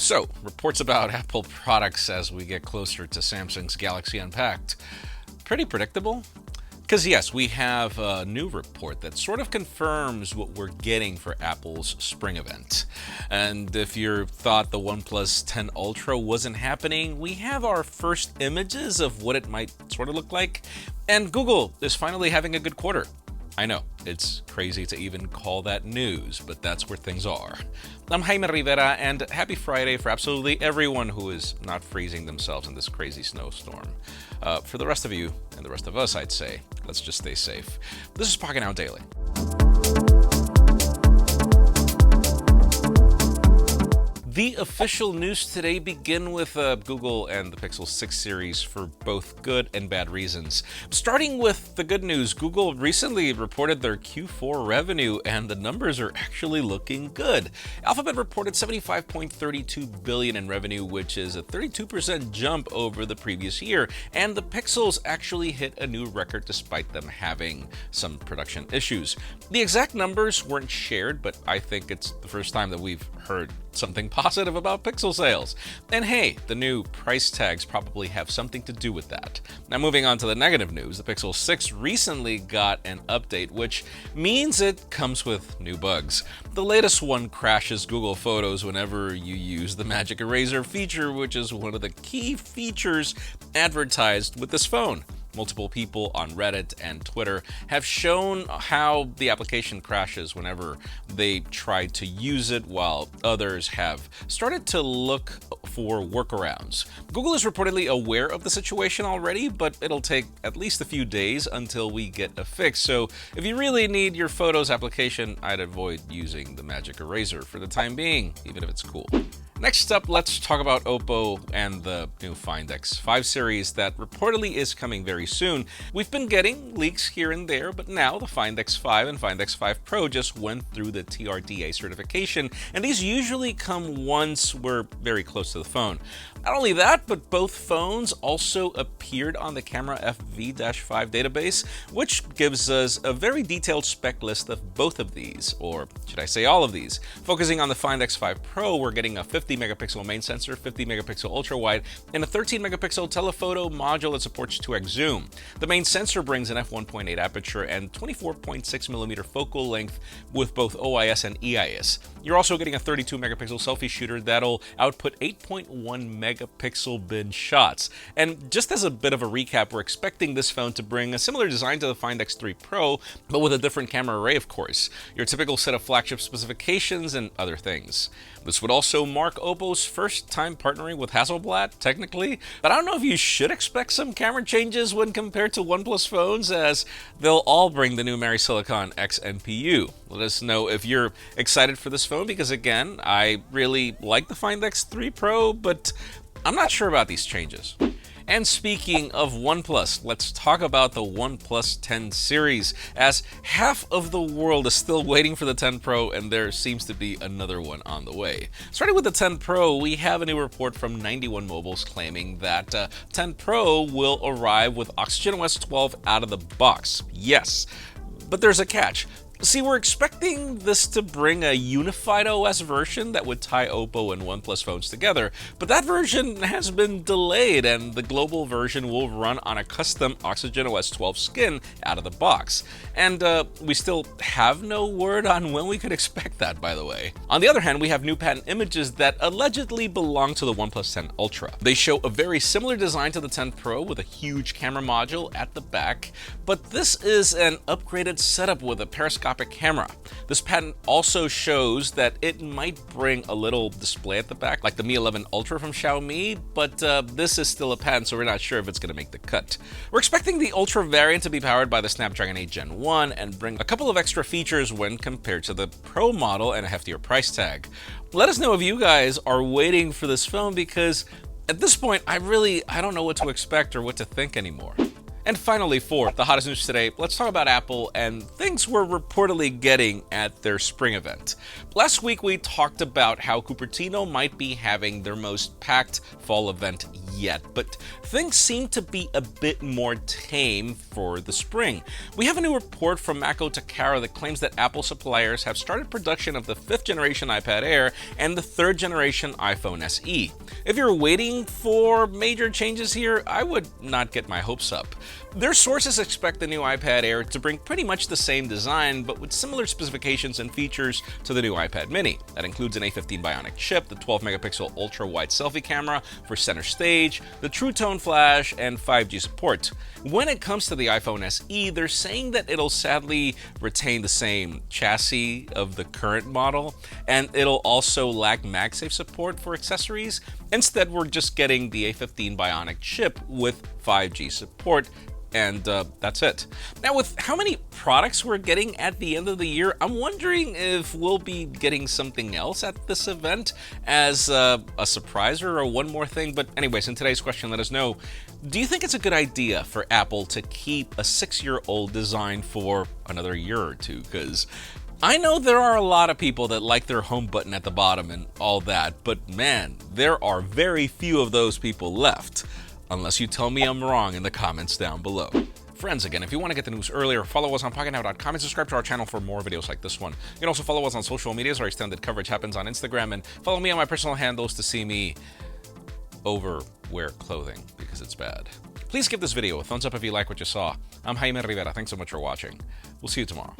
So, reports about Apple products as we get closer to Samsung's Galaxy Unpacked. Pretty predictable. Because yes, we have a new report that sort of confirms what we're getting for Apple's spring event. And if you thought the OnePlus 10 Ultra wasn't happening, we have our first images of what it might sort of look like. And Google is finally having a good quarter. I know, it's crazy to even call that news, but that's where things are. I'm Jaime Rivera, and happy Friday for absolutely everyone who is not freezing themselves in this crazy snowstorm. For the rest of you, and the rest of us, I'd say, let's just stay safe. This is Pocketnow Daily. The official news today begin with Google and the Pixel 6 series for both good and bad reasons. Starting with the good news, Google recently reported their Q4 revenue and the numbers are actually looking good. Alphabet reported $75.32 billion in revenue, which is a 32% jump over the previous year, and the Pixels actually hit a new record despite them having some production issues. The exact numbers weren't shared, but I think it's the first time that we've heard something positive about Pixel sales. And hey, the new price tags probably have something to do with that. Now moving on to the negative news, the Pixel 6 recently got an update, which means it comes with new bugs. The latest one crashes Google Photos whenever you use the Magic Eraser feature, which is one of the key features advertised with this phone. Multiple people on Reddit and Twitter have shown how the application crashes whenever they try to use it, while others have started to look for workarounds. Google is reportedly aware of the situation already, but it'll take at least a few days until we get a fix. So if you really need your Photos application, I'd avoid using the Magic Eraser for the time being, even if it's cool. Next up, let's talk about OPPO and the new Find X5 series that reportedly is coming very soon. We've been getting leaks here and there, but now the Find X5 and Find X5 Pro just went through the TRDA certification, and these usually come once we're very close to the phone. Not only that, but both phones also appeared on the Camera FV-5 database, which gives us a very detailed spec list of both of these, or should I say all of these. Focusing on the Find X5 Pro, we're getting a 50 megapixel main sensor, 50 megapixel ultra wide, and a 13 megapixel telephoto module that supports 2x zoom. The main sensor brings an f1.8 aperture and 24.6 millimeter focal length with both OIS and EIS. You're also getting a 32 megapixel selfie shooter that'll output 8.1 megapixel bin shots. And just as a bit of a recap, we're expecting this phone to bring a similar design to the Find X3 Pro, but with a different camera array, of course, your typical set of flagship specifications and other things. This would also mark OPPO's first time partnering with Hasselblad, technically, but I don't know if you should expect some camera changes when compared to OnePlus phones, as they'll all bring the new Silicon X NPU. Let us know if you're excited for this phone, because again, I really like the Find X3 Pro, but I'm not sure about these changes. And speaking of OnePlus, let's talk about the OnePlus 10 series, as half of the world is still waiting for the 10 Pro, and there seems to be another one on the way. Starting with the 10 Pro, we have a new report from 91 Mobiles claiming that 10 Pro will arrive with OxygenOS 12 out of the box. Yes, but there's a catch. See, we're expecting this to bring a unified OS version that would tie OPPO and OnePlus phones together, but that version has been delayed, and the global version will run on a custom OxygenOS 12 skin out of the box. And we still have no word on when we could expect that, by the way. On the other hand, we have new patent images that allegedly belong to the OnePlus 10 Ultra. They show a very similar design to the 10 Pro with a huge camera module at the back, but this is an upgraded setup with a periscopic camera. This patent also shows that it might bring a little display at the back, like the Mi 11 Ultra from Xiaomi, but this is still a patent, so we're not sure if it's going to make the cut. We're expecting the Ultra variant to be powered by the Snapdragon 8 Gen 1 and bring a couple of extra features when compared to the Pro model and a heftier price tag. Let us know if you guys are waiting for this phone, because at this point, I don't know what to expect or what to think anymore. And finally, for the hottest news today, let's talk about Apple and things we're reportedly getting at their spring event. Last week, we talked about how Cupertino might be having their most packed fall event yet, but things seem to be a bit more tame for the spring. We have a new report from Mako Takara that claims that Apple suppliers have started production of the 5th generation iPad Air and the 3rd generation iPhone SE. If you're waiting for major changes here, I would not get my hopes up. Their sources expect the new iPad Air to bring pretty much the same design, but with similar specifications and features to the new iPad mini. That includes an A15 Bionic chip, the 12-megapixel ultra-wide selfie camera for center stage, the True Tone flash, and 5G support. When it comes to the iPhone SE, they're saying that it'll sadly retain the same chassis of the current model, and it'll also lack MagSafe support for accessories. Instead, we're just getting the A15 Bionic chip with 5G support, and that's it. Now, with how many products we're getting at the end of the year, I'm wondering if we'll be getting something else at this event as a surprise or a one more thing. But anyways, in today's question, let us know, do you think it's a good idea for Apple to keep a 6-year-old design for another year or two? Because I know there are a lot of people that like their home button at the bottom and all that, but man, there are very few of those people left. Unless you tell me I'm wrong in the comments down below. Friends, again, if you want to get the news earlier, follow us on Pocketnow.com and subscribe to our channel for more videos like this one. You can also follow us on social medias. Our extended coverage happens on Instagram, and follow me on my personal handles to see me overwear clothing because it's bad. Please give this video a thumbs up if you like what you saw. I'm Jaime Rivera. Thanks so much for watching. We'll see you tomorrow.